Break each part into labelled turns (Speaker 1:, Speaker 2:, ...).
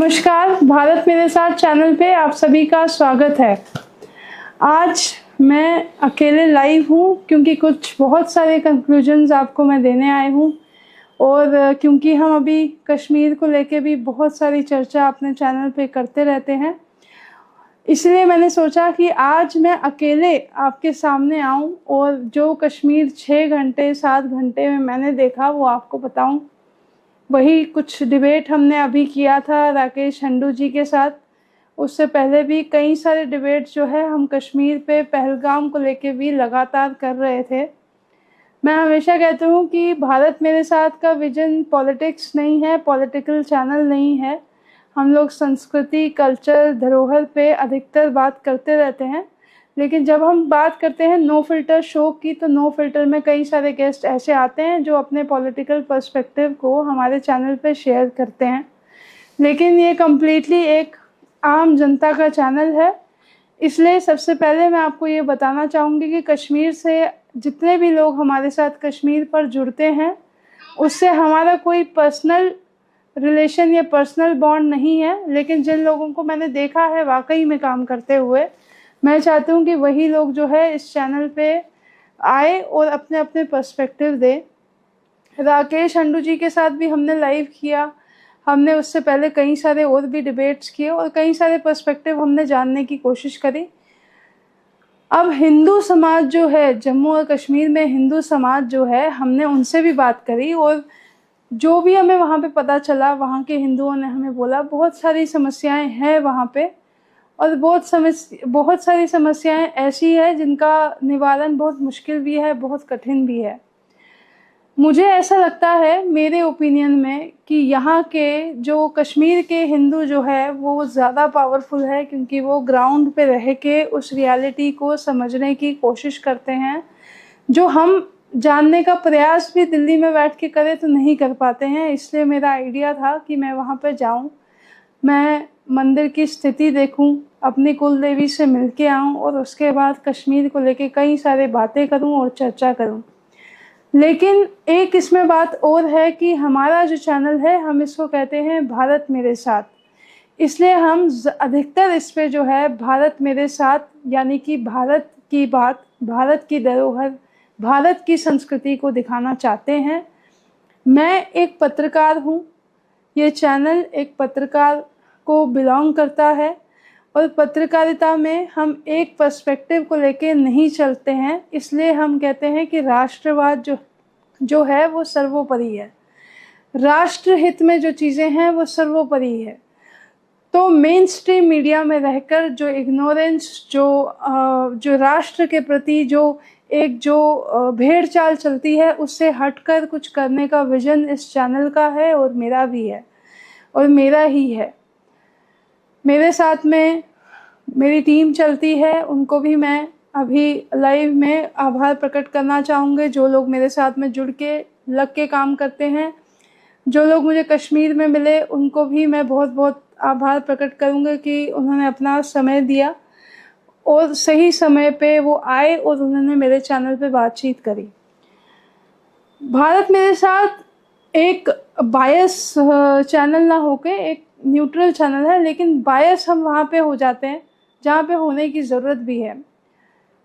Speaker 1: नमस्कार, भारत मेरे साथ चैनल पे आप सभी का स्वागत है। आज मैं अकेले लाइव हूँ क्योंकि कुछ बहुत सारे कंक्लूजन्स आपको मैं देने आई हूँ और क्योंकि हम अभी कश्मीर को लेके भी बहुत सारी चर्चा अपने चैनल पे करते रहते हैं, इसलिए मैंने सोचा कि आज मैं अकेले आपके सामने आऊँ और जो कश्मीर 6 घंटे 7 घंटे में मैंने देखा वो आपको बताऊँ। वही कुछ डिबेट हमने अभी किया था राकेश हंडू जी के साथ, उससे पहले भी कई सारे डिबेट जो है हम कश्मीर पे पहलगाम को लेके भी लगातार कर रहे थे। मैं हमेशा कहती हूँ कि भारत मेरे साथ का विजन पॉलिटिक्स नहीं है, पॉलिटिकल चैनल नहीं है। हम लोग संस्कृति, कल्चर, धरोहर पे अधिकतर बात करते रहते हैं, लेकिन जब हम बात करते हैं नो फिल्टर शो की, तो नो फिल्टर में कई सारे गेस्ट ऐसे आते हैं जो अपने पॉलिटिकल पर्सपेक्टिव को हमारे चैनल पे शेयर करते हैं, लेकिन ये कम्प्लीटली एक आम जनता का चैनल है। इसलिए सबसे पहले मैं आपको ये बताना चाहूँगी कि कश्मीर से जितने भी लोग हमारे साथ कश्मीर पर जुड़ते हैं, उससे हमारा कोई पर्सनल रिलेशन या पर्सनल बॉन्ड नहीं है, लेकिन जिन लोगों को मैंने देखा है वाकई में काम करते हुए, मैं चाहती हूँ कि वही लोग जो है इस चैनल पे आए और अपने अपने पर्सपेक्टिव दे। राकेश हंडू जी के साथ भी हमने लाइव किया, हमने उससे पहले कई सारे और भी डिबेट्स किए और कई सारे पर्सपेक्टिव हमने जानने की कोशिश करी। अब हिंदू समाज जो है, जम्मू और कश्मीर में हिंदू समाज जो है, हमने उनसे भी बात करी और जो भी हमें वहाँ पे पता चला, वहाँ के हिंदुओं ने हमें बोला बहुत सारी समस्याएं हैं वहाँ पे और बहुत सारी समस्याएं ऐसी है जिनका निवारण बहुत मुश्किल भी है, बहुत कठिन भी है। मुझे ऐसा लगता है मेरे ओपिनियन में कि यहाँ के जो कश्मीर के हिंदू जो है वो ज़्यादा पावरफुल है, क्योंकि वो ग्राउंड पे रह के उस रियलिटी को समझने की कोशिश करते हैं, जो हम जानने का प्रयास भी दिल्ली में बैठ के करें तो नहीं कर पाते हैं। इसलिए मेरा आइडिया था कि मैं वहाँ पर जाऊँ, मैं मंदिर की स्थिति देखूं, अपनी कुल देवी से मिल के आऊँ और उसके बाद कश्मीर को लेके कई सारे बातें करूं और चर्चा करूं। लेकिन एक इसमें बात और है कि हमारा जो चैनल है, हम इसको कहते हैं भारत मेरे साथ, इसलिए हम अधिकतर इस पे जो है भारत मेरे साथ, यानी कि भारत की बात, भारत की धरोहर, भारत की संस्कृति को दिखाना चाहते हैं। मैं एक पत्रकार हूँ, ये चैनल एक पत्रकार को बिलोंग करता है और पत्रकारिता में हम एक पर्सपेक्टिव को लेके नहीं चलते हैं, इसलिए हम कहते हैं कि राष्ट्रवाद जो है वो सर्वोपरि है, राष्ट्र हित में जो चीज़ें हैं वो सर्वोपरि है। तो मेन स्ट्रीम मीडिया में रहकर जो इग्नोरेंस, जो राष्ट्र के प्रति जो भेड़ चाल चलती है, उससे हटकर कुछ करने का विजन इस चैनल का है और मेरा भी है और मेरा ही है। मेरे साथ में मेरी टीम चलती है, उनको भी मैं अभी लाइव में आभार प्रकट करना चाहूँगी। जो लोग मेरे साथ में जुड़ के लग के काम करते हैं, जो लोग मुझे कश्मीर में मिले, उनको भी मैं बहुत बहुत आभार प्रकट करूँगी कि उन्होंने अपना समय दिया और सही समय पे वो आए और उन्होंने मेरे चैनल पे बातचीत करी। भारत मेरे साथ एक बायस चैनल ना होके एक न्यूट्रल चैनल है, लेकिन बायस हम वहाँ पे हो जाते हैं जहाँ पे होने की ज़रूरत भी है,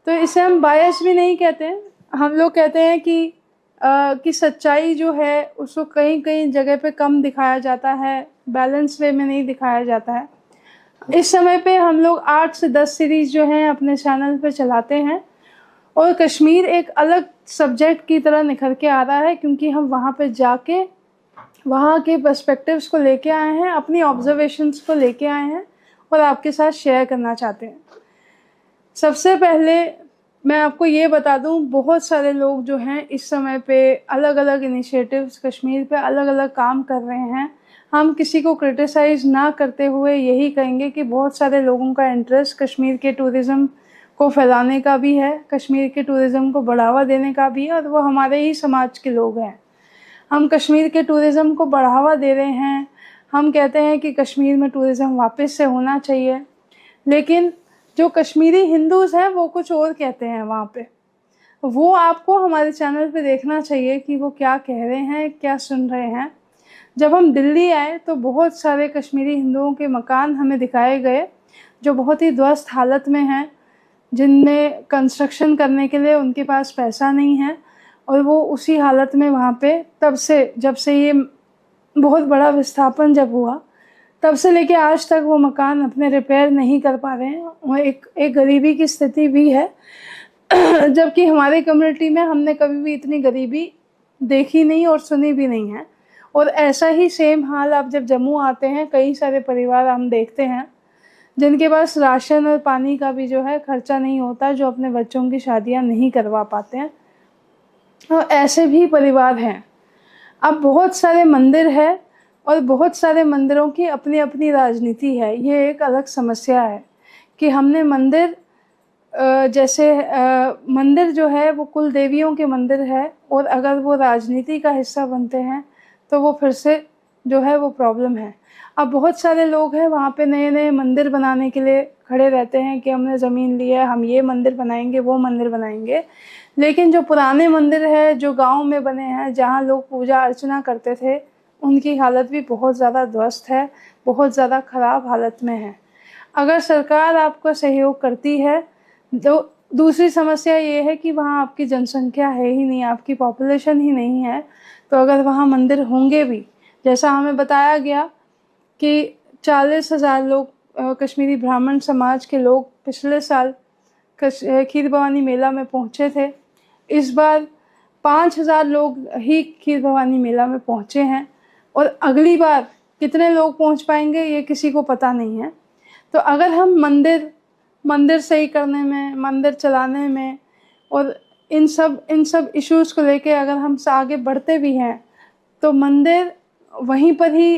Speaker 1: तो इसे हम बायस भी नहीं कहते हैं। हम लोग कहते हैं कि सच्चाई जो है उसको कहीं कहीं जगह पे कम दिखाया जाता है, बैलेंस वे में नहीं दिखाया जाता है। इस समय पे हम लोग 8 से 10 सीरीज़ जो हैं अपने चैनल पे चलाते हैं और कश्मीर एक अलग सब्जेक्ट की तरह निखर के आ रहा है, क्योंकि हम वहाँ पे जाके वहाँ के पर्सपेक्टिव्स को लेके आए हैं, अपनी ऑब्जर्वेशंस को लेके आए हैं और आपके साथ शेयर करना चाहते हैं। सबसे पहले मैं आपको ये बता दूं, बहुत सारे लोग जो हैं इस समय पे अलग अलग इनिशिएटिव्स कश्मीर पे अलग अलग काम कर रहे हैं। हम किसी को क्रिटिसाइज़ ना करते हुए यही कहेंगे कि बहुत सारे लोगों का इंटरेस्ट कश्मीर के टूरिज़्म को फैलाने का भी है, कश्मीर के टूरिज़्म को बढ़ावा देने का भी है, और वो हमारे ही समाज के लोग हैं। हम कश्मीर के टूरिज़्म को बढ़ावा दे रहे हैं, हम कहते हैं कि कश्मीर में टूरिज़्म वापस से होना चाहिए, लेकिन जो कश्मीरी हिंदूज़ हैं वो कुछ और कहते हैं वहाँ पे। वो आपको हमारे चैनल पे देखना चाहिए कि वो क्या कह रहे हैं, क्या सुन रहे हैं। जब हम दिल्ली आए तो बहुत सारे कश्मीरी हिंदुओं के मकान हमें दिखाए गए जो बहुत ही ध्वस्त हालत में हैं, जिनमें कंस्ट्रक्शन करने के लिए उनके पास पैसा नहीं है, और वो उसी हालत में वहाँ पे तब से, जब से ये बहुत बड़ा विस्थापन जब हुआ तब से लेके आज तक वो मकान अपने रिपेयर नहीं कर पा रहे हैं। वो एक गरीबी की स्थिति भी है जबकि हमारे कम्युनिटी में हमने कभी भी इतनी गरीबी देखी नहीं और सुनी भी नहीं है। और ऐसा ही सेम हाल आप जब जम्मू आते हैं, कई सारे परिवार हम देखते हैं जिनके पास राशन और पानी का भी जो है खर्चा नहीं होता, जो अपने बच्चों की शादियां नहीं करवा पाते हैं। और ऐसे भी परिवार हैं। अब बहुत सारे मंदिर है और बहुत सारे मंदिरों की अपनी अपनी राजनीति है। ये एक अलग समस्या है कि हमने मंदिर जैसे मंदिर जो है वो कुल देवियों के मंदिर है, और अगर वो राजनीति का हिस्सा बनते हैं तो वो फिर से जो है वो प्रॉब्लम है। अब बहुत सारे लोग हैं वहाँ पे नए नए मंदिर बनाने के लिए खड़े रहते हैं कि हमने ज़मीन ली है, हम ये मंदिर बनाएंगे, वो मंदिर बनाएंगे। लेकिन जो पुराने मंदिर है जो गांव में बने हैं, जहाँ लोग पूजा अर्चना करते थे, उनकी हालत भी बहुत ज़्यादा ध्वस्त है, बहुत ज़्यादा ख़राब हालत में है। अगर सरकार आपको सहयोग करती है तो दूसरी समस्या ये है कि वहाँ आपकी जनसंख्या है ही नहीं, आपकी पॉपुलेशन ही नहीं है। तो अगर वहाँ मंदिर होंगे भी, जैसा हमें बताया गया कि 40,000 लोग कश्मीरी ब्राह्मण समाज के लोग पिछले साल खीर भवानी मेला में पहुँचे थे। इस बार 5,000 लोग ही खीर भवानी मेला में पहुँचे हैं, और अगली बार कितने लोग पहुँच पाएंगे ये किसी को पता नहीं है। तो अगर हम मंदिर सही करने में, मंदिर चलाने में और इन सब इश्यूज़ को लेके अगर हम आगे बढ़ते भी हैं, तो मंदिर वहीं पर ही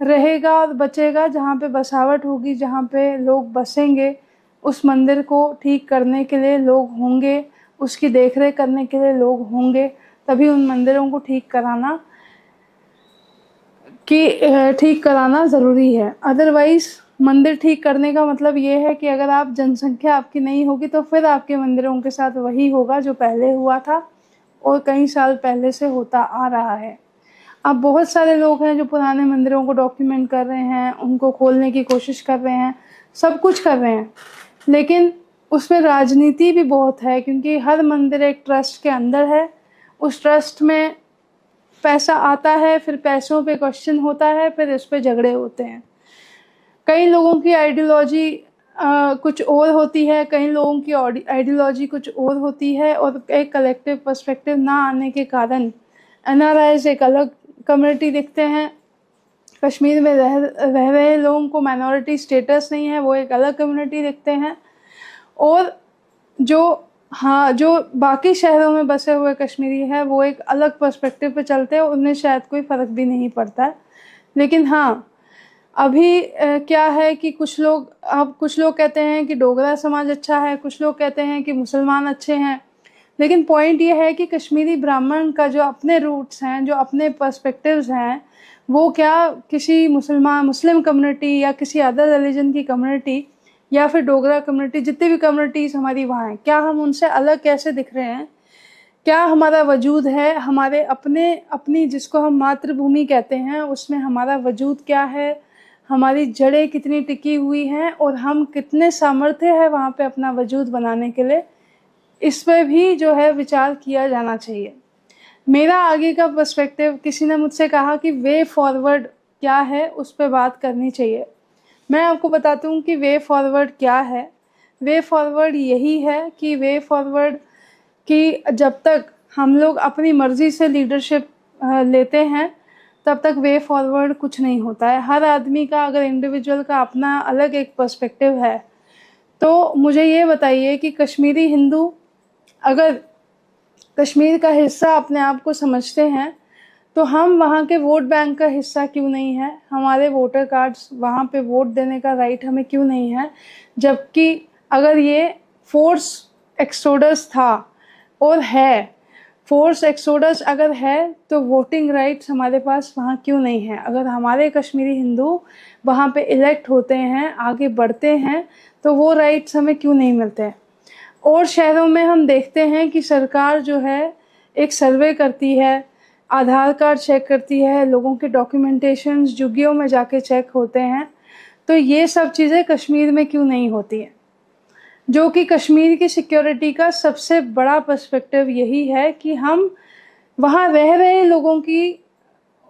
Speaker 1: रहेगा और बचेगा जहाँ पे बसावट होगी, जहाँ पे लोग बसेंगे। उस मंदिर को ठीक करने के लिए लोग होंगे, उसकी देखरेख करने के लिए लोग होंगे, तभी उन मंदिरों को ठीक कराना ज़रूरी है। अदरवाइज़ मंदिर ठीक करने का मतलब ये है कि अगर आप जनसंख्या आपकी नहीं होगी तो फिर आपके मंदिरों के साथ वही होगा जो पहले हुआ था और कई साल पहले से होता आ रहा है। अब बहुत सारे लोग हैं जो पुराने मंदिरों को डॉक्यूमेंट कर रहे हैं, उनको खोलने की कोशिश कर रहे हैं, सब कुछ कर रहे हैं, लेकिन उसमें राजनीति भी बहुत है, क्योंकि हर मंदिर एक ट्रस्ट के अंदर है। उस ट्रस्ट में पैसा आता है, फिर पैसों पे क्वेश्चन होता है, फिर इस पे झगड़े होते हैं। कई लोगों की आइडियोलॉजी कुछ और होती है, कई लोगों की आइडियोलॉजी कुछ और होती है, और एक कलेक्टिव पर्सपेक्टिव ना आने के कारण NRIs एक अलग कम्युनिटी दिखते हैं। कश्मीर में रह रहे लोगों को माइनॉरिटी स्टेटस नहीं है, वो एक अलग कम्युनिटी दिखते हैं। और जो बाकी शहरों में बसे हुए कश्मीरी हैं वो एक अलग पर्सपेक्टिव पे चलते हैं, उन्हें शायद कोई फ़र्क भी नहीं पड़ता है। लेकिन हाँ, अभी क्या है कि कुछ लोग कहते हैं कि डोगरा समाज अच्छा है, कुछ लोग कहते हैं कि मुसलमान अच्छे हैं। लेकिन पॉइंट ये है कि कश्मीरी ब्राह्मण का जो अपने रूट्स हैं, जो अपने पर्सपेक्टिव्स हैं, वो क्या किसी मुस्लिम कम्युनिटी या किसी अदर रिलीजन की कम्युनिटी या फिर डोगरा कम्युनिटी, जितनी भी कम्युनिटीज़ हमारी वहाँ हैं, क्या हम उनसे अलग कैसे दिख रहे हैं? क्या हमारा वजूद है, हमारे अपनी जिसको हम मातृभूमि कहते हैं, उसमें हमारा वजूद क्या है, हमारी जड़ें कितनी टिकी हुई हैं, और हम कितने सामर्थ्य है वहाँ पे अपना वजूद बनाने के लिए, इस पर भी जो है विचार किया जाना चाहिए। मेरा आगे का पर्सपेक्टिव, किसी ने मुझसे कहा कि वे फॉरवर्ड क्या है, उस पर बात करनी चाहिए। मैं आपको बताती हूँ कि वे फॉरवर्ड क्या है। वे फॉरवर्ड यही है कि जब तक हम लोग अपनी मर्ज़ी से लीडरशिप लेते हैं तब तक वे फॉरवर्ड कुछ नहीं होता है। हर आदमी का, अगर इंडिविजुअल का अपना अलग एक पर्सपेक्टिव है, तो मुझे ये बताइए कि कश्मीरी हिंदू अगर कश्मीर का हिस्सा अपने आप को समझते हैं तो हम वहाँ के वोट बैंक का हिस्सा क्यों नहीं है? हमारे वोटर कार्ड्स, वहाँ पे वोट देने का राइट हमें क्यों नहीं है? जबकि अगर ये फोर्स एक्सोडस था और है, फोर्स एक्सोडस अगर है तो वोटिंग राइट्स हमारे पास वहाँ क्यों नहीं है? अगर हमारे कश्मीरी हिंदू वहाँ पे इलेक्ट होते हैं, आगे बढ़ते हैं, तो वो राइट्स हमें क्यों नहीं मिलते हैं? और शहरों में हम देखते हैं कि सरकार जो है एक सर्वे करती है, आधार कार्ड चेक करती है, लोगों के डॉक्यूमेंटेशंस झुग्गियों में जाके चेक होते हैं। तो ये सब चीज़ें कश्मीर में क्यों नहीं होती हैं? जो कि कश्मीर की सिक्योरिटी का सबसे बड़ा पर्सपेक्टिव यही है कि हम वहाँ रह रहे लोगों की,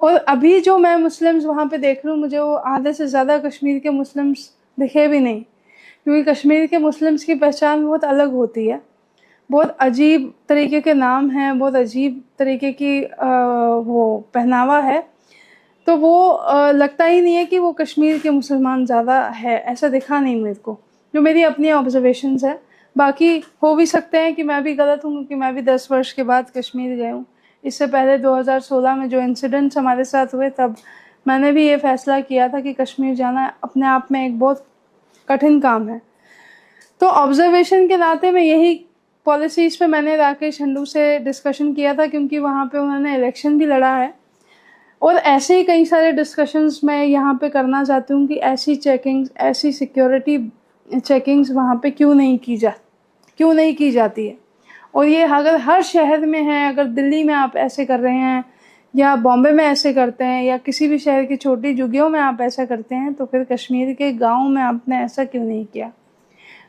Speaker 1: और अभी जो मैं मुस्लिम्स वहाँ पे देख रही हूँ, मुझे वो आधे से ज़्यादा कश्मीर के मुस्लिम्स दिखे भी नहीं, क्योंकि कश्मीर के मुस्लिम्स की पहचान बहुत अलग होती है। बहुत अजीब तरीके के नाम हैं, बहुत अजीब तरीके की वो पहनावा है। तो वो लगता ही नहीं है कि वो कश्मीर के मुसलमान ज़्यादा है, ऐसा दिखा नहीं मेरे को, जो मेरी अपनी ऑब्जर्वेशंस है। बाकी हो भी सकते हैं कि मैं भी गलत हूँ, क्योंकि मैं भी 10 वर्ष के बाद कश्मीर गई हूँ। इससे पहले 2016 में जो इंसिडेंट्स हमारे साथ हुए, तब मैंने भी ये फैसला किया था कि कश्मीर जाना अपने आप में एक बहुत कठिन काम है। तो ऑब्जर्वेशन के नाते में यही पॉलिसीज़ पे मैंने राकेश हंडू से डिस्कशन किया था, क्योंकि वहाँ पे उन्होंने इलेक्शन भी लड़ा है। और ऐसे ही कई सारे डिस्कशंस मैं यहाँ पे करना चाहती हूँ कि ऐसी चेकिंग्स, ऐसी सिक्योरिटी चेकिंग्स वहाँ पे क्यों नहीं की जाती है। और ये अगर हर शहर में है, अगर दिल्ली में आप ऐसे कर रहे हैं, या बॉम्बे में ऐसे करते हैं, या किसी भी शहर की छोटी झुग्गियों में आप ऐसा करते हैं, तो फिर कश्मीर के गाँव में आपने ऐसा क्यों नहीं किया?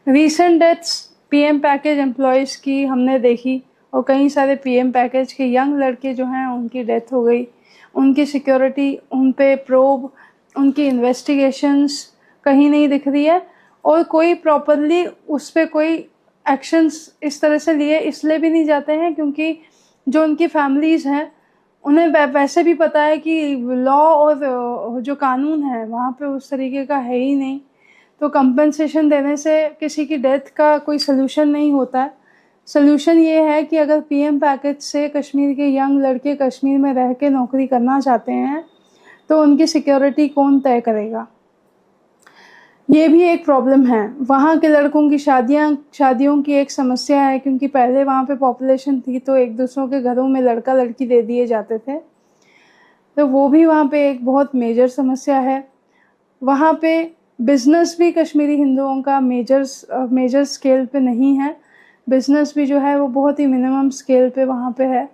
Speaker 1: Recent deaths PM package employees की हमने देखी, और कई सारे पीएम पैकेज के यंग लड़के जो हैं उनकी डेथ हो गई। उनकी सिक्योरिटी, उन पे प्रोब, उनकी इन्वेस्टिगेशंस कहीं नहीं दिख रही है, और कोई प्रॉपरली उस पर कोई एक्शंस इस तरह से लिए इसलिए भी नहीं जाते हैं क्योंकि जो उनकी फैमिलीज़ हैं उन्हें वैसे भी पता है कि लॉ और जो कानून है वहाँ पे उस तरीके का है ही नहीं। तो कंपनसेशन देने से किसी की डेथ का कोई सलूशन नहीं होता है। सलूशन ये है कि अगर पीएम पैकेज से कश्मीर के यंग लड़के कश्मीर में रह के नौकरी करना चाहते हैं, तो उनकी सिक्योरिटी कौन तय करेगा? ये भी एक प्रॉब्लम है। वहाँ के लड़कों की शादियों की एक समस्या है, क्योंकि पहले वहाँ पे पॉपुलेशन थी तो एक दूसरों के घरों में लड़का लड़की दे दिए जाते थे, तो वो भी वहाँ पे एक बहुत मेजर समस्या है। वहाँ पे बिज़नेस भी कश्मीरी हिंदुओं का मेजर स्केल पे नहीं है। बिज़नेस भी जो है वो बहुत ही मिनिमम स्केल पे वहाँ पे है।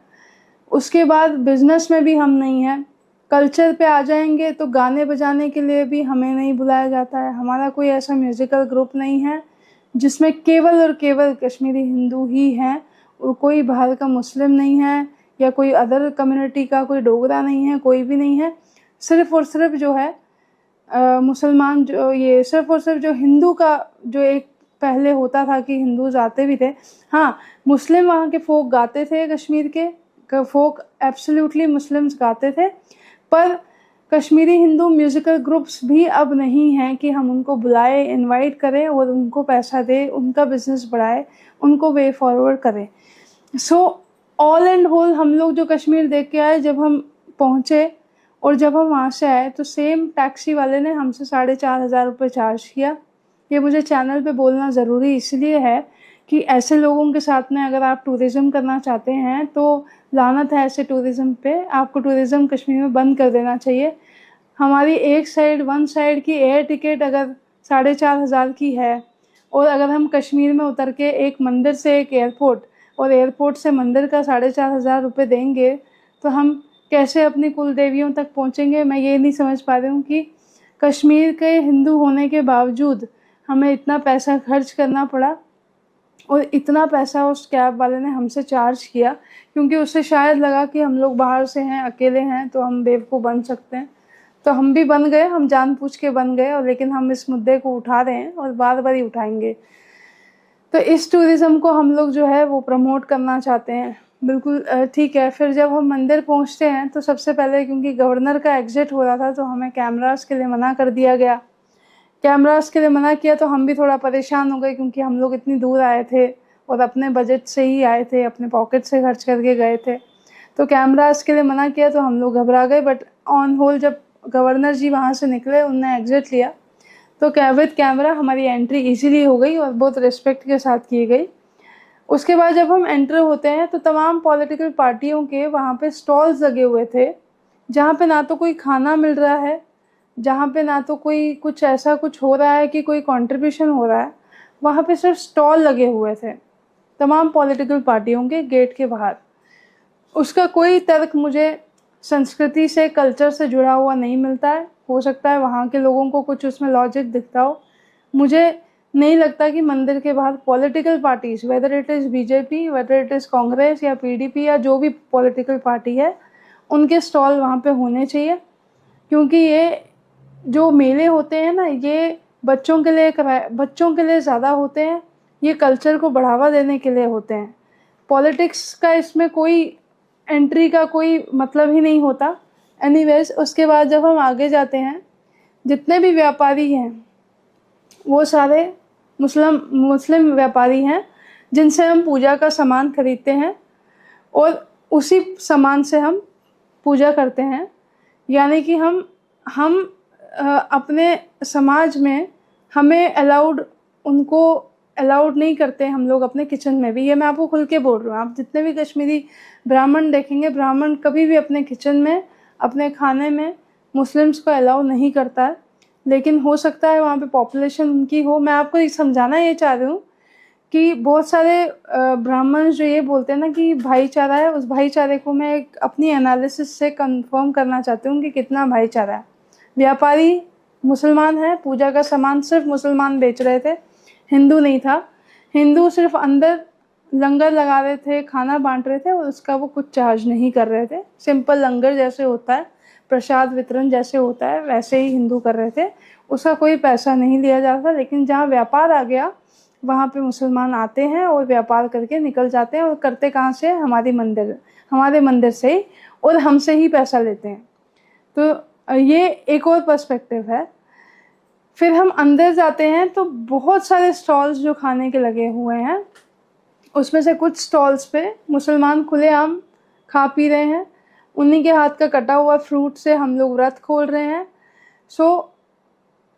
Speaker 1: उसके बाद बिज़नेस में भी हम नहीं हैं। कल्चर पे आ जाएंगे तो गाने बजाने के लिए भी हमें नहीं बुलाया जाता है। हमारा कोई ऐसा म्यूज़िकल ग्रुप नहीं है जिसमें केवल और केवल कश्मीरी हिंदू ही हैं, और कोई बाहर का मुस्लिम नहीं है, या कोई अदर कम्युनिटी का, कोई डोगरा नहीं है, कोई भी नहीं है। सिर्फ़ और सिर्फ जो है मुसलमान, जो ये सिर्फ और सिर्फ जो हिंदू का जो एक पहले होता था कि हिंदूज आते भी थे। हाँ, मुस्लिम वहाँ के फोक गाते थे, कश्मीर के फोक एब्सोल्युटली मुस्लिम्स गाते थे, पर कश्मीरी हिंदू म्यूज़िकल ग्रुप्स भी अब नहीं हैं कि हम उनको बुलाए, इनवाइट करें और उनको पैसा दें, उनका बिज़नेस बढ़ाए, उनको वे फॉरवर्ड करें। सो ऑल एंड होल हम लोग जो कश्मीर देख के आए, जब हम पहुँचे और जब हम वहाँ से आए, तो सेम टैक्सी वाले ने हमसे 4,500 रुपये चार्ज किया। ये मुझे चैनल पे बोलना ज़रूरी इसलिए है कि ऐसे लोगों के साथ में अगर आप टूरिज़्म करना चाहते हैं तो लानत है ऐसे टूरिज़्म पे। आपको टूरिज़्म कश्मीर में बंद कर देना चाहिए। हमारी वन साइड की एयर टिकट अगर 4,500 की है, और अगर हम कश्मीर में उतर के एक मंदिर से एक एयरपोर्ट, और एयरपोर्ट से मंदिर का 4,500 रुपये देंगे, तो हम कैसे अपनी कुल देवियों तक पहुँचेंगे? मैं ये नहीं समझ पा रही हूँ कि कश्मीर के हिंदू होने के बावजूद हमें इतना पैसा खर्च करना पड़ा, और इतना पैसा उस कैब वाले ने हमसे चार्ज किया, क्योंकि उसे शायद लगा कि हम लोग बाहर से हैं, अकेले हैं, तो हम बेवकूफ़ बन सकते हैं। तो हम भी बन गए, हम जानबूझ के बन गए, और लेकिन हम इस मुद्दे को उठा रहे हैं और बार बार ही उठाएंगे। तो इस टूरिज़्म को हम लोग जो है वो प्रमोट करना चाहते हैं। बिल्कुल ठीक है। फिर जब हम मंदिर पहुंचते हैं तो सबसे पहले, क्योंकि गवर्नर का एग्ज़िट हो रहा था, तो हमें कैमरास के लिए मना कर दिया गया। कैमरास के लिए मना किया तो हम भी थोड़ा परेशान हो गए, क्योंकि हम लोग इतनी दूर आए थे और अपने बजट से ही आए थे, अपने पॉकेट से खर्च करके गए थे। तो कैमरास के लिए मना किया तो हम लोग घबरा गए। बट ऑन होल जब गवर्नर जी वहाँ से निकले, उनने एग्ज़िट लिया, तो विद कैमरा हमारी एंट्री इजीली हो गई और बहुत रिस्पेक्ट के साथ की गई। उसके बाद जब हम एंटर होते हैं तो तमाम पॉलिटिकल पार्टियों के वहाँ पे स्टॉल्स लगे हुए थे, जहाँ पे ना तो कोई खाना मिल रहा है, जहाँ पे ना तो कोई कुछ ऐसा कुछ हो रहा है कि कोई कंट्रीब्यूशन हो रहा है। वहाँ पे सिर्फ स्टॉल लगे हुए थे तमाम पॉलिटिकल पार्टियों के गेट के बाहर। उसका कोई तर्क मुझे संस्कृति से, कल्चर से जुड़ा हुआ नहीं मिलता है। हो सकता है वहाँ के लोगों को कुछ उसमें लॉजिक दिखता हो। मुझे नहीं लगता कि मंदिर के बाहर political parties, whether it is BJP, whether it is Congress या पीडीपी या जो भी पॉलिटिकल पार्टी है, उनके स्टॉल वहाँ पे होने चाहिए। क्योंकि ये जो मेले होते हैं ना, ये बच्चों के लिए ज़्यादा होते हैं। ये कल्चर को बढ़ावा देने के लिए होते हैं। पॉलिटिक्स का इसमें कोई एंट्री का कोई मतलब ही नहीं होता। एनीवेज, उसके बाद जब हम आगे जाते हैं, जितने भी व्यापारी हैं वो सारे मुस्लिम व्यापारी हैं, जिनसे हम पूजा का सामान खरीदते हैं और उसी सामान से हम पूजा करते हैं। यानी कि हम अपने समाज में हमें उनको अलाउड नहीं करते हम लोग अपने किचन में भी। ये मैं आपको खुल के बोल रही हूँ। आप जितने भी कश्मीरी ब्राह्मण देखेंगे, ब्राह्मण कभी भी अपने किचन में, अपने खाने में मुस्लिम्स को अलाउ नहीं करता है। लेकिन हो सकता है वहाँ पे पॉपुलेशन उनकी हो। मैं आपको ये समझाना ये चाह रही हूँ कि बहुत सारे ब्राह्मण जो ये बोलते हैं ना कि भाईचारा है, उस भाईचारे को मैं एक अपनी एनालिसिस से कंफर्म करना चाहती हूँ कि कितना भाईचारा है। व्यापारी मुसलमान है, पूजा का सामान सिर्फ मुसलमान बेच रहे थे, हिंदू नहीं था। हिंदू सिर्फ अंदर लंगर लगा रहे थे, खाना बांट रहे थे और उसका वो कुछ चार्ज नहीं कर रहे थे। सिंपल लंगर जैसे होता है, प्रसाद वितरण जैसे होता है, वैसे ही हिंदू कर रहे थे। उसका कोई पैसा नहीं लिया जाता। लेकिन जहाँ व्यापार आ गया, वहाँ पे मुसलमान आते हैं और व्यापार करके निकल जाते हैं। और करते कहाँ से? हमारे मंदिर से ही, और हमसे ही पैसा लेते हैं। तो ये एक और पर्सपेक्टिव है। फिर हम अंदर जाते हैं तो बहुत सारे स्टॉल्स जो खाने के लगे हुए हैं, उसमें से कुछ स्टॉल्स पे मुसलमान खुलेआम खा पी रहे हैं। उन्हीं के हाथ का कटा हुआ फ्रूट से हम लोग व्रत खोल रहे हैं।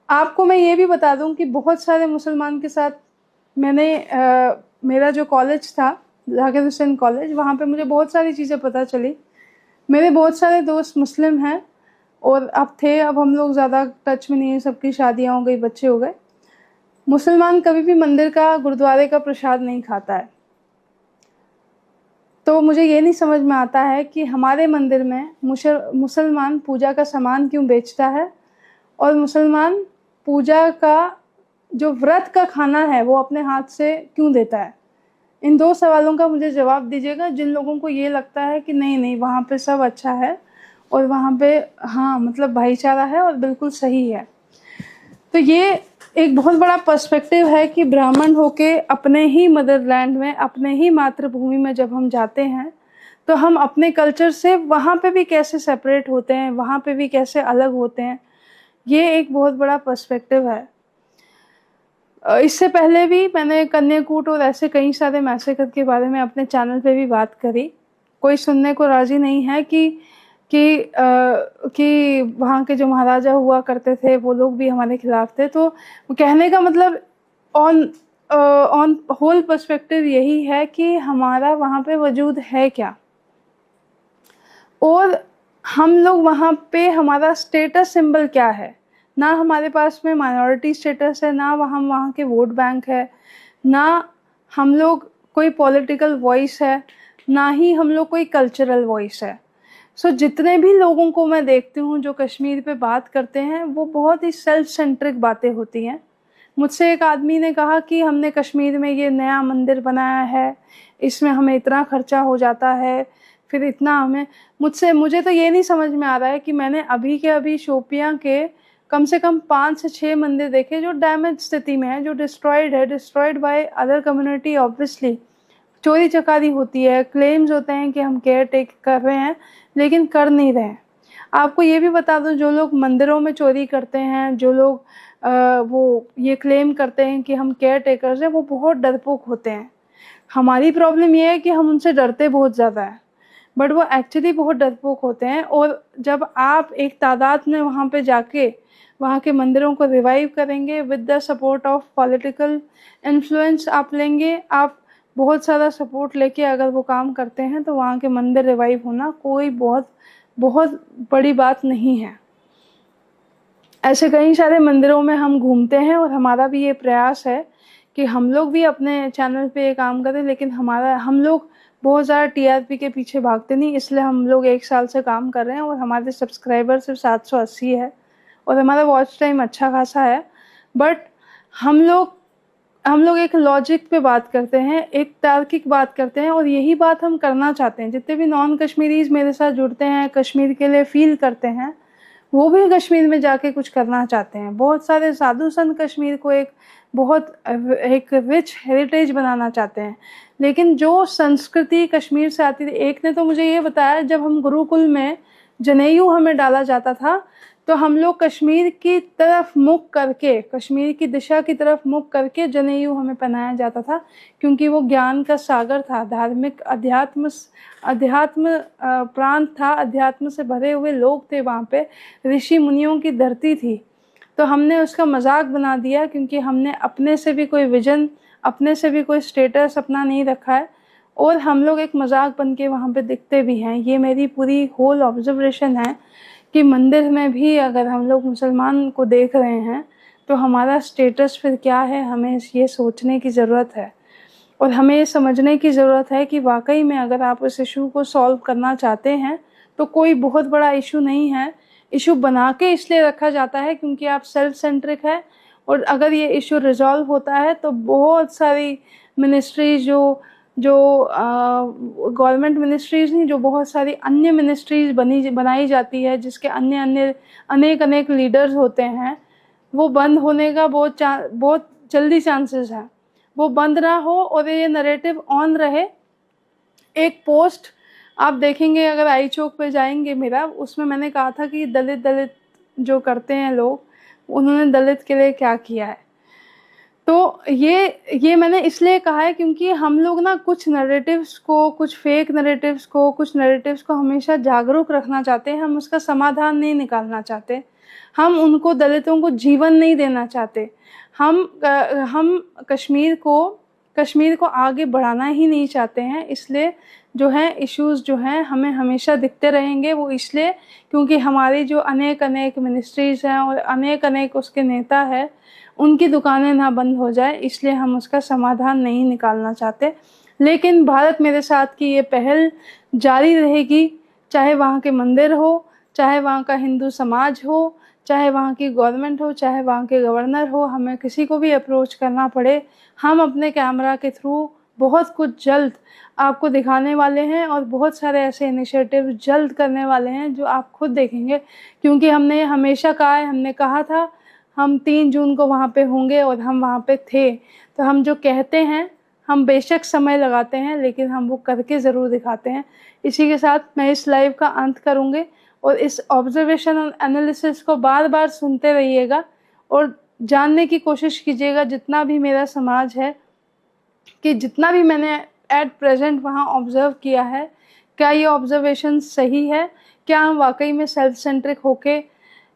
Speaker 1: आपको मैं ये भी बता दूं कि बहुत सारे मुसलमान के साथ मेरा जो कॉलेज था, जाकिर हुसैन कॉलेज, वहाँ पे मुझे बहुत सारी चीज़ें पता चली। मेरे बहुत सारे दोस्त मुस्लिम हैं और अब हम लोग ज़्यादा टच में नहीं है, सबकी शादियाँ हो गई, बच्चे हो गए। मुसलमान कभी भी मंदिर का, गुरुद्वारे का प्रसाद नहीं खाता है। तो मुझे ये नहीं समझ में आता है कि हमारे मंदिर में मुसलमान पूजा का सामान क्यों बेचता है, और मुसलमान पूजा का जो व्रत का खाना है वो अपने हाथ से क्यों देता है। इन दो सवालों का मुझे जवाब दीजिएगा, जिन लोगों को ये लगता है कि नहीं नहीं वहाँ पे सब अच्छा है और वहाँ पे हाँ मतलब भाईचारा है और बिल्कुल सही है। तो ये एक बहुत बड़ा पर्सपेक्टिव है कि ब्राह्मण होके अपने ही मदरलैंड में, अपने ही मातृभूमि में जब हम जाते हैं तो हम अपने कल्चर से वहाँ पे भी कैसे सेपरेट होते हैं, वहाँ पे भी कैसे अलग होते हैं। ये एक बहुत बड़ा पर्सपेक्टिव है। इससे पहले भी मैंने कन्याकूट और ऐसे कई सारे मैसेकर के बारे में अपने चैनल पे भी बात करी। कोई सुनने को राजी नहीं है कि वहाँ के जो महाराजा हुआ करते थे वो लोग भी हमारे खिलाफ थे। तो कहने का मतलब ऑन होल पर्सपेक्टिव यही है कि हमारा वहाँ पे वजूद है क्या, और हम लोग वहाँ पे हमारा स्टेटस सिंबल क्या है। ना हमारे पास में माइनॉरिटी स्टेटस है, ना हम वहाँ के वोट बैंक है, ना हम लोग कोई पॉलिटिकल वॉइस है, ना ही हम लोग कोई कल्चरल वॉइस है। जितने भी लोगों को मैं देखती हूँ जो कश्मीर पे बात करते हैं, वो बहुत ही सेल्फ सेंट्रिक बातें होती हैं। मुझसे एक आदमी ने कहा कि हमने कश्मीर में ये नया मंदिर बनाया है, इसमें हमें इतना खर्चा हो जाता है, फिर इतना हमें मुझे तो ये नहीं समझ में आ रहा है कि मैंने अभी शोपियां के कम से कम 5 से 6 मंदिर देखे जो डैमेज स्थिति में है, जो destroyed by other community. Obviously चोरी चकारी होती है, क्लेम्स होते हैं कि हम केयर टेक कर रहे हैं, लेकिन कर नहीं रहे हैं। आपको ये भी बता दूं, जो लोग मंदिरों में चोरी करते हैं, जो लोग वो ये क्लेम करते हैं कि हम केयर टेकर्स हैं, वो बहुत डरपोक होते हैं। हमारी प्रॉब्लम ये है कि हम उनसे डरते बहुत ज़्यादा है, बट वो एक्चुअली बहुत डरपोक होते हैं। और जब आप एक तादाद में वहाँ पे जाके वहाँ के मंदिरों को रिवाइव करेंगे with the support of political influence आप लेंगे, आप बहुत सारा सपोर्ट लेके अगर वो काम करते हैं, तो वहाँ के मंदिर रिवाइव होना कोई बहुत बहुत बड़ी बात नहीं है। ऐसे कई सारे मंदिरों में हम घूमते हैं और हमारा भी ये प्रयास है कि हम लोग भी अपने चैनल पे ये काम करें, लेकिन हम लोग बहुत ज़्यादा टीआरपी के पीछे भागते नहीं, इसलिए हम लोग 1 साल से काम कर रहे हैं और हमारे सब्सक्राइबर सिर्फ 780 है और हमारा वॉच टाइम अच्छा खासा है। बट हम लोग एक लॉजिक पे बात करते हैं, एक तार्किक बात करते हैं और यही बात हम करना चाहते हैं। जितने भी नॉन कश्मीरीज मेरे साथ जुड़ते हैं, कश्मीर के लिए फील करते हैं, वो भी कश्मीर में जाके कुछ करना चाहते हैं। बहुत सारे साधु संत कश्मीर को एक रिच हेरिटेज बनाना चाहते हैं। लेकिन जो संस्कृति कश्मीर से आती थी, एक ने तो मुझे ये बताया, जब हम गुरुकुल में जनेऊ हमें डाला जाता था तो हम लोग कश्मीर की तरफ मुख करके, कश्मीर की दिशा की तरफ मुख करके जनेऊ हमें पहनाया जाता था, क्योंकि वो ज्ञान का सागर था, धार्मिक अध्यात्म प्रांत था, अध्यात्म से भरे हुए लोग थे वहाँ पे, ऋषि मुनियों की धरती थी। तो हमने उसका मजाक बना दिया, क्योंकि हमने अपने से भी कोई विजन, अपने से भी कोई स्टेटस अपना नहीं रखा है और हम लोग एक मजाक बन के वहाँ पे दिखते भी हैं। ये मेरी पूरी होल ऑब्जर्वेशन है कि मंदिर में भी अगर हम लोग मुसलमान को देख रहे हैं तो हमारा स्टेटस फिर क्या है, हमें ये सोचने की ज़रूरत है। और हमें ये समझने की ज़रूरत है कि वाकई में अगर आप इस इशू को सॉल्व करना चाहते हैं तो कोई बहुत बड़ा इशू नहीं है। इशू बना के इसलिए रखा जाता है क्योंकि आप सेल्फ सेंट्रिक है, और अगर ये इशू रिजॉल्व होता है तो बहुत सारी मिनिस्ट्रीज जो गवर्नमेंट मिनिस्ट्रीज नहीं, जो बहुत सारी अन्य मिनिस्ट्रीज बनाई जाती है, जिसके अनेक लीडर्स होते हैं, वो बंद होने का बहुत जल्दी चांसेस है। वो बंद ना हो और ये नरेटिव ऑन रहे। एक पोस्ट आप देखेंगे, अगर आई चौक पे जाएंगे मेरा, उसमें मैंने कहा था कि दलित जो करते हैं लोग, उन्होंने दलित के लिए क्या किया है। तो ये मैंने इसलिए कहा है क्योंकि हम लोग ना कुछ नैरेटिव्स को, कुछ फेक नैरेटिव्स को, कुछ नैरेटिव्स को हमेशा जागरूक रखना चाहते हैं। हम उसका समाधान नहीं निकालना चाहते, हम उनको, दलितों को जीवन नहीं देना चाहते। हम कश्मीर को आगे बढ़ाना ही नहीं चाहते हैं। इसलिए जो है इश्यूज जो हैं हमें हमेशा दिखते रहेंगे। वो इसलिए क्योंकि हमारी जो अनेक मिनिस्ट्रीज़ हैं और अनेक उसके नेता है, उनकी दुकानें ना बंद हो जाए, इसलिए हम उसका समाधान नहीं निकालना चाहते। लेकिन भारत मेरे साथ की ये पहल जारी रहेगी, चाहे वहाँ के मंदिर हो, चाहे वहाँ का हिंदू समाज हो, चाहे वहाँ की गवर्नमेंट हो, चाहे वहाँ के गवर्नर हो, हमें किसी को भी अप्रोच करना पड़े, हम अपने कैमरा के थ्रू बहुत कुछ जल्द आपको दिखाने वाले हैं और बहुत सारे ऐसे इनिशिएटिव जल्द करने वाले हैं जो आप खुद देखेंगे। क्योंकि हमने हमेशा कहा है, हमने कहा था हम 3 जून को वहाँ पे होंगे और हम वहाँ पे थे। तो हम जो कहते हैं, हम बेशक समय लगाते हैं लेकिन हम वो करके ज़रूर दिखाते हैं। इसी के साथ मैं इस लाइव का अंत करूँगी और इस ऑब्जर्वेशन और एनालिसिस को बार बार सुनते रहिएगा और जानने की कोशिश कीजिएगा, जितना भी मेरा समाज है, कि जितना भी मैंने एट प्रेजेंट वहाँ ऑब्ज़र्व किया है, क्या ये ऑब्जर्वेशन सही है, क्या हम वाकई में सेल्फ सेंट्रिक होके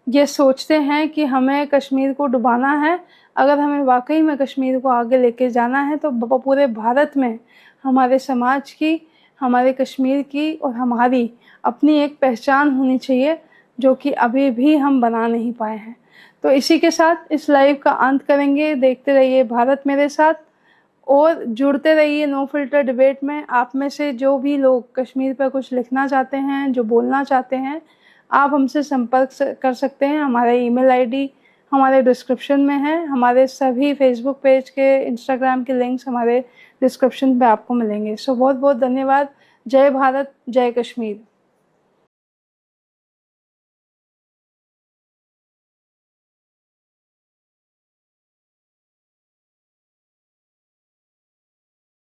Speaker 1: ये सोचते हैं कि हमें कश्मीर को डुबाना है। अगर हमें वाकई में कश्मीर को आगे लेके जाना है तो पूरे भारत में हमारे समाज की, हमारे कश्मीर की और हमारी अपनी एक पहचान होनी चाहिए, जो कि अभी भी हम बना नहीं पाए हैं। तो इसी के साथ इस लाइव का अंत करेंगे। देखते रहिए भारत मेरे साथ और जुड़ते रहिए नो फिल्टर डिबेट में। आप में से जो भी लोग कश्मीर पर कुछ लिखना चाहते हैं, जो बोलना चाहते हैं, आप हमसे संपर्क कर सकते हैं। हमारा ईमेल आईडी हमारे डिस्क्रिप्शन में है। हमारे सभी फेसबुक पेज के, इंस्टाग्राम के लिंक्स हमारे डिस्क्रिप्शन पे आपको मिलेंगे। सो बहुत बहुत धन्यवाद। जय भारत, जय कश्मीर।